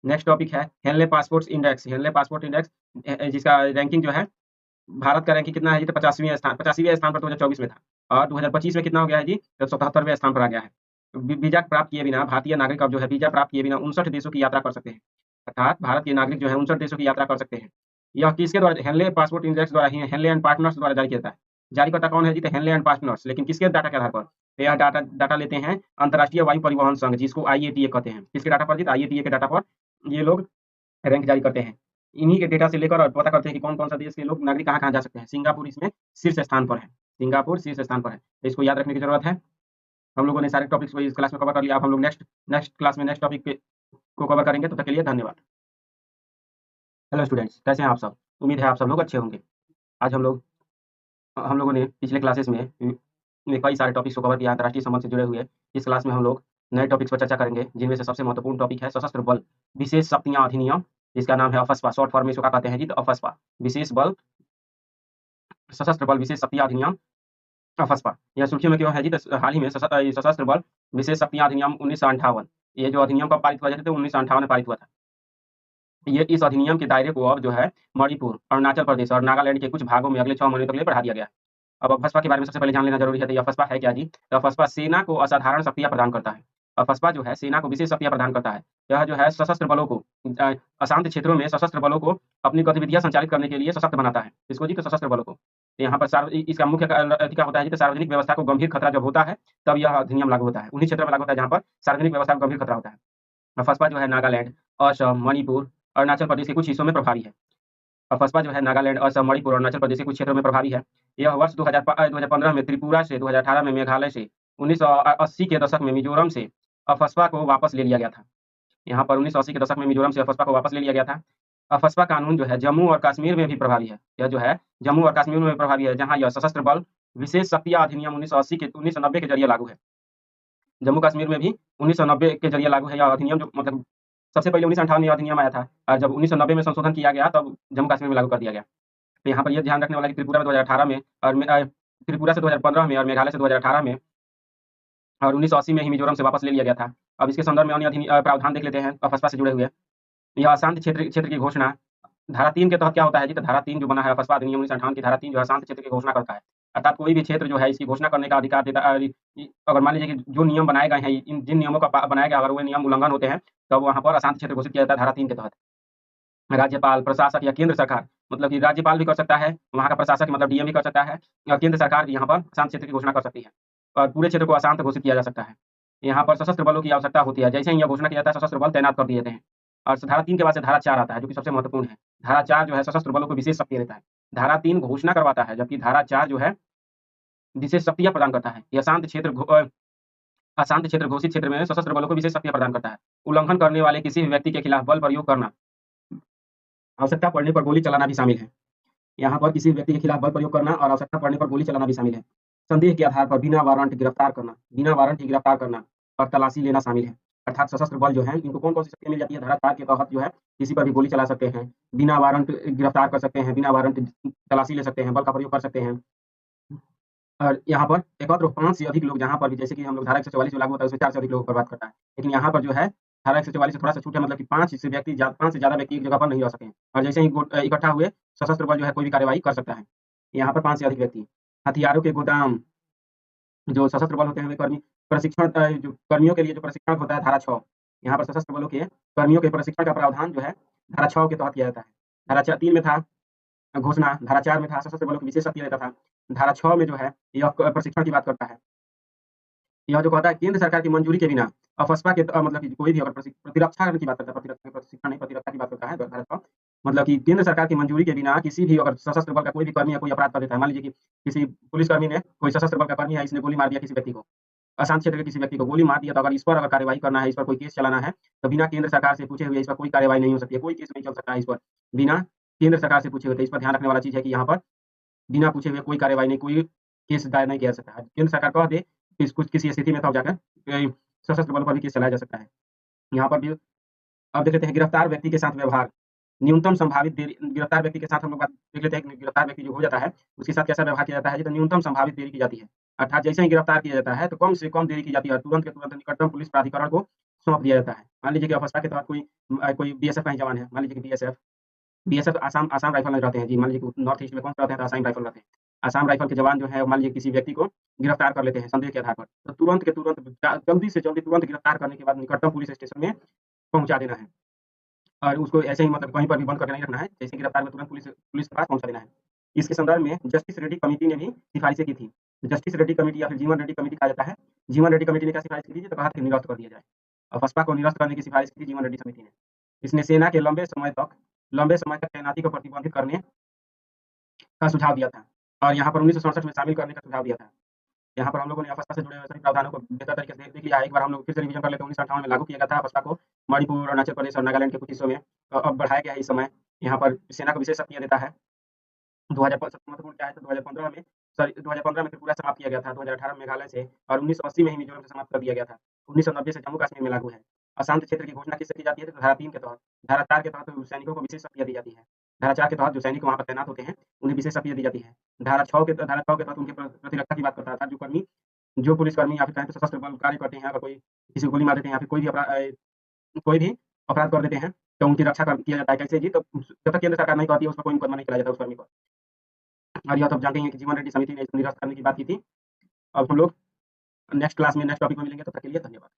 Next topic है Henley passport index. Henley passport index जिसका ranking जो है, भारत का रैंकिंग कितना है जी? तो 85वें स्थान पर 2024 में था और 2025 में कितना हो गया है जी? तो 77वें स्थान पर आ गया है। वीजा प्राप्त किए बिना भारतीय नागरिक अब जो है वीजा प्राप्त किए बिना 59 देशों की यात्रा कर सकते हैं। अर्थात भारत के नागरिक जो है 59 देशों की यात्रा कर सकते हैं। यह किसके द्वारा? हेनले पासपोर्ट इंडेक्स द्वारा ही, हेनले एंड पार्टनर्स द्वारा जारी किया जाता है। जारीकर्ता कौन है जी? तो हेनले एंड पार्टनर्स। लेकिन किसके डाटा के आधार पर? तो यह डाटा लेते हैं अंतर्राष्ट्रीय वायु परिवहन संघ, जिसको आईएटीए कहते हैं। किसके डाटा पर जी? तो आईएटीए के डाटा पर ये लोग रैंक जारी करते हैं। इन्हीं के डेटा से लेकर और पता करते हैं कि कौन-कौन सा देश के लोग नागरिक कहाँ-कहाँ जा सकते हैं। सिंगापुर इसमें शीर्ष स्थान पर है। सिंगापुर शीर्ष स्थान पर है। तो इसको याद रखने की ज़रूरत है। हम लोगों ने सारे टॉपिक्स को इस क्लास में कवर कर लिया। अब हम लोग नेक्स्ट नेक्स्ट क्लास में नेक्स्ट टॉपिक को कवर करेंगे। तब तक के लिए धन्यवाद। हेलो स्टूडेंट्स, कैसे हैं आप सब? उम्मीद है आप सब लोग अच्छे होंगे। आज हम लोगों ने पिछले क्लासेस में कई सारे टॉपिक्स को कवर किया अंतर्राष्ट्रीय संबंध से जुड़े हुए। इस क्लास में हम लोग नए टॉपिक्स पर चर्चा करेंगे, जिनमें से सबसे महत्वपूर्ण टॉपिक है सशस्त्र बल विशेष शक्तियाँ अधिनियम, जिसका नाम है अफस्पा। शॉर्ट फॉर्म में इसको क्या कहते हैं जी? तो अफस्पा, सशस्त्र बल विशेष शक्तियाँ अधिनियम, अफस्पा। यह सुर्खियों में क्यों है जी? तो हाल ही में सशस्त्र बल विशेष शक्तियाँ अधिनियम 1958, ये जो अधिनियम कब पारित हुआ था? तो 1958 में पारित हुआ था। ये इस अधिनियम के दायरे को अब जो है मणिपुर, अरुणाचल प्रदेश और नागालैंड के कुछ भागों में अगले 6 महीने तक के लिए बढ़ा दिया गया है। अब अफस्पा के बारे में सबसे पहले जान लेना जरूरी है। तो अफस्पा है क्या जी? तो अफस्पा सेना को असाधारण शक्तियां प्रदान करता है। अफस्पा जो है सेना को विशेष शक्तियां प्रदान करता है। यह जो है सशस्त्र बलों को अशांत क्षेत्रों में सशस्त्र बलों को अपनी गतिविधियां संचालित करने के लिए सशक्त बनाता है। इसको जी तो सशस्त्र बलों को। तो यहाँ पर इसका मुख्य क्या होता है जी? तो सार्वजनिक व्यवस्था को गंभीर खतरा जब होता है तब यह अधिनियम लागू होता है। उन्हीं क्षेत्रों में लागू होता है जहाँ पर सार्वजनिक व्यवस्था को गंभीर खतरा होता है। अफस्पा जो है नागालैंड, असम, मणिपुर, अरुणाचल प्रदेश के कुछ हिस्सों में प्रभावी है। अफस्पा जो है नागालैंड, असम, मणिपुर और अरुणाचल प्रदेश के कुछ क्षेत्रों में प्रभावी है। यह वर्ष 2015 में त्रिपुरा से, 2018 में मेघालय से, 1980 के दशक में मिजोरम से अफस्पा को वापस ले लिया गया था। यहाँ पर 1980 के दशक में मिजोरम से अफस्पा को वापस ले लिया गया था। अफस्पा कानून जो है जम्मू और कश्मीर में भी प्रभावी है। यह जो है जम्मू और कश्मीर में भी प्रभावी है, जहाँ यह सशस्त्र बल विशेष शक्तियाँ अधिनियम 1990 के जरिए लागू है। जम्मू कश्मीर में भी 1990 के जरिए लागू है यह अधिनियम, जो मतलब सबसे पहले 1958 में यह अधिनियम आया था और जब 1990 में संशोधन किया गया तब जम्मू कश्मीर में लागू कर दिया गया। तो यहाँ पर ये ध्यान रखने वाला है कि त्रिपुरा में 2018 में और त्रिपुरा से 2015 में और मेघालय से 2018 में और 1980 में ही मिजोरम से वापस ले लिया गया था। अब इसके संदर्भ में अन्य प्रावधान देख लेते हैं अफस्पा से जुड़े हुए। यह अशांत क्षेत्र की घोषणा धारा 3 के तहत क्या होता है जी? तो धारा 3 जो बना है अफस्पा अधिनियम 1958 की धारा 3 जो है अशांत क्षेत्र की घोषणा करता है। अर्थात कोई भी क्षेत्र जो है इसकी घोषणा करने का अधिकार देता है। अगर मान लीजिए कि जो नियम बनाए गए हैं, इन जिन नियमों का बनाया गया, अगर वो नियम उल्लंघन होते हैं तब वहाँ पर अशांत क्षेत्र घोषित किया जाता है धारा 3 के तहत। राज्यपाल, प्रशासक या केंद्र सरकार, मतलब कि राज्यपाल भी कर सकता है, वहाँ का प्रशासक मतलब डीएम भी कर सकता है और केंद्र सरकार भी यहाँ पर अशांत क्षेत्र की घोषणा कर सकती है और पूरे क्षेत्र को अशांत घोषित किया जा सकता है। यहाँ पर सशस्त्र बलों की आवश्यकता होती है। जैसे ही यह घोषणा किया जाता है सशस्त्र बल तैनात कर दिए जाते हैं। और धारा 3 के बाद से धारा 4 आता है, जो कि सबसे महत्वपूर्ण है। धारा 4 जो है सशस्त्र बलों को विशेष शक्ति देता है। धारा 3 घोषणा करवाता है, जबकि धारा 4 जो है विशेष शक्तियाँ प्रदान करता है। ये अशांत क्षेत्र घोषित क्षेत्र में सशस्त्र बलों को विशेष शक्तियाँ प्रदान करता है। उल्लंघन करने वाले किसी भी व्यक्ति के खिलाफ बल प्रयोग करना, आवश्यकता पड़ने पर गोली चलाना भी शामिल है। यहाँ पर किसी व्यक्ति के खिलाफ बल प्रयोग करना और आवश्यकता पड़ने पर गोली चलाना भी शामिल है। संदेह के आधार पर बिना वारंट गिरफ्तार करना और तलाशी लेना शामिल है। अर्थात सशस्त्र बल जो है इनको कौन-कौन सी शक्तियाँ मिल जाती है? धारा 4 के तहत जो है किसी पर भी गोली चला सकते हैं, बिना वारंट गिरफ्तार कर सकते हैं, बिना वारंट तलाशी ले सकते हैं, बल का प्रयोग कर सकते हैं। और यहाँ पर एकत्र 5 से अधिक लोग, जहाँ पर भी जैसे कि हम लोग धारा 144 जो लागू होता है उसमें 4 से अधिक लोगों पर बात करता है। लेकिन यहाँ पर जो है धारा 144 से थोड़ा-सा छूट है, मतलब कि 5 से ज़्यादा व्यक्ति एक जगह पर नहीं रह सकें और जैसे ही इकट्ठा हुए सशस्त्र बल जो है कोई भी कार्यवाही कर सकता है। यहाँ पर 5 से अधिक व्यक्ति। हथियारों के गोदाम, जो सशस्त्र बल होते हैं वे जो कर्मियों के लिए जो प्रशिक्षण होता है धारा 6, यहाँ पर सशस्त्र बलों के कर्मियों के प्रशिक्षण का प्रावधान जो है धारा 6 के तहत किया जाता है। धारा 3 में था घोषणा, धारा 4 में था सशस्त्र बलों की विशेष शक्तियाँ देता था, धारा 6 में जो है यह प्रशिक्षण की बात करता है। यह जो कहता है केंद्र सरकार की मंजूरी के बिना अफस्पा के मतलब कि कोई भी अगर प्रतिरक्षा की बात करता है, प्रशिक्षण नहीं प्रतिरक्षा की बात करता है धारा 6, मतलब कि केंद्र सरकार की मंजूरी के बिना किसी भी अगर सशस्त्र बल का कोई भी कर्मी या कोई अपराध कर देता है, मान लीजिए कि किसी पुलिसकर्मी ने, कोई सशस्त्र बल का कर्मी है, इसने गोली मार दिया किसी व्यक्ति को, अशांत क्षेत्र के किसी व्यक्ति को गोली मार दिया, तो अगर इस पर अगर कार्यवाही करना है, इस पर कोई केस चलाना है, तो बिना केंद्र सरकार से पूछे हुए इस पर कोई कार्यवाही नहीं हो सकती है, कोई केस नहीं चल सकता है इस पर बिना केंद्र सरकार से पूछे हुए। तो इस पर ध्यान रखने वाला चीज़ है कि यहाँ पर बिना पूछे हुए कोई कार्यवाही नहीं, कोई केस दायर नहीं किया जा सकता है। केंद्र सरकार कह दे कि कुछ किसी स्थिति में तब जाकर सशस्त्र बलों पर भी केस चलाया जा सकता है। यहाँ पर भी अब देख लेते हैं गिरफ्तार व्यक्ति के साथ व्यवहार। न्यूनतम संभावित देरी, गिरफ्तार व्यक्ति के साथ हम लोग बात देख लेते हैं कि गिरफ्तार व्यक्ति जो हो जाता है उसके साथ कैसा व्यवहार किया जाता है, तो न्यूनतम संभावित देरी की जाती है। अर्थात जैसे ही गिरफ्तार किया जाता है तो कम से कम देरी की जाती है, तुरंत के तुरंत निकटतम पुलिस प्राधिकरण को सौंप दिया जाता है। मान लीजिए कि अफस्पा के तहत कोई बीएसएफ का ही जवान है, मान लीजिए कि बीएसएफ आसाम आसाम राइफल में रहते हैं जी, मान लीजिए कि नॉर्थ ईस्ट में कौन से रहते हैं, तो आसाम राइफल रहते हैं। आसाम राइफल के जवान जो है, मान लीजिए किसी व्यक्ति को गिरफ्तार कर लेते हैं संदेह के आधार पर, तो तुरंत के तुरंत जल्दी से जल्दी तुरंत गिरफ्तार करने के बाद निकटतम पुलिस स्टेशन में पहुँचा देना है। और उसको ऐसे ही मतलब कहीं पर भी बंद करके नहीं रखना है, जैसे गिरफ्तार में तुरंत पुलिस पुलिस के पास पहुँचा देना है। इसके संदर्भ में जस्टिस रेड्डी कमिटी ने भी सिफारिशें की थी। जस्टिस रेड्डी कमिटी या फिर जीवन रेड्डी कमिटी कहा जाता है। जीवन रेड्डी कमिटी ने क्या सिफारिश की थी, तो कहा था कि निरस्त कर दिया जाए। और बसपा को निरस्त करने की सिफारिश की थी जीवन रेड्डी समिति ने। इसने सेना के लंबे समय तक तैनाती को प्रतिबंधित करने का सुझाव दिया था और यहाँ पर 1967 में शामिल करने का सुझाव दिया था। यहाँ पर हम लोगों ने अफस्पा से जुड़े हुए सभी प्रावधानों को बेहतर तरीके से देख लिया है। एक बार हम लोग फिर से रिवीजन कर लेते हैं। 1958 में लागू किया गया था अफस्पा को मणिपुर, अरुणाचल प्रदेश और नागालैंड के कुछ हिस्सों में। अब बढ़ाया गया है इस समय। यहाँ पर सेना को विशेष शक्तियाँ देता है। 2005 सबसे महत्वपूर्ण क्या है, तो 2015 में त्रिपुरा समाप्त किया गया था, 2018 में मेघालय से और 1980 में ही मिजोरम से समाप्त कर दिया गया था। 1990 से जम्मू कश्मीर में लागू है। अशांत क्षेत्र की घोषणा किससे की जाती है, तो धारा 3 के तहत। धारा 4 के तहत सैनिकों को विशेष शक्तियाँ दी जाती है। धारा 4 के तहत जो सैनिक वहाँ पर तैनात होते हैं, उन्हें विशेष शक्तियाँ दी जाती है। धारा 6 के तहत उनके प्रतिरक्षा की बात करता था। जो पुलिसकर्मी या फिर कहें तो सशस्त्र बल कार्य करते हैं, अगर कोई किसी को गोली मार देते हैं या फिर कोई भी अपराध कर देते हैं, तो उनकी रक्षा किया जाता है। कैसे जी, तो जब तक केंद्र सरकार नहीं कहती है, उस पर कोई मुकदमा नहीं चलाया जाता उस कर्मी पर। और यह तो आप जानते ही हैं कि जीवन रेड्डी समिति ने इसको निरस्त करने की बात की थी। अब हम लोग नेक्स्ट क्लास में नेक्स्ट टॉपिक में मिलेंगे, तब तक के लिए धन्यवाद।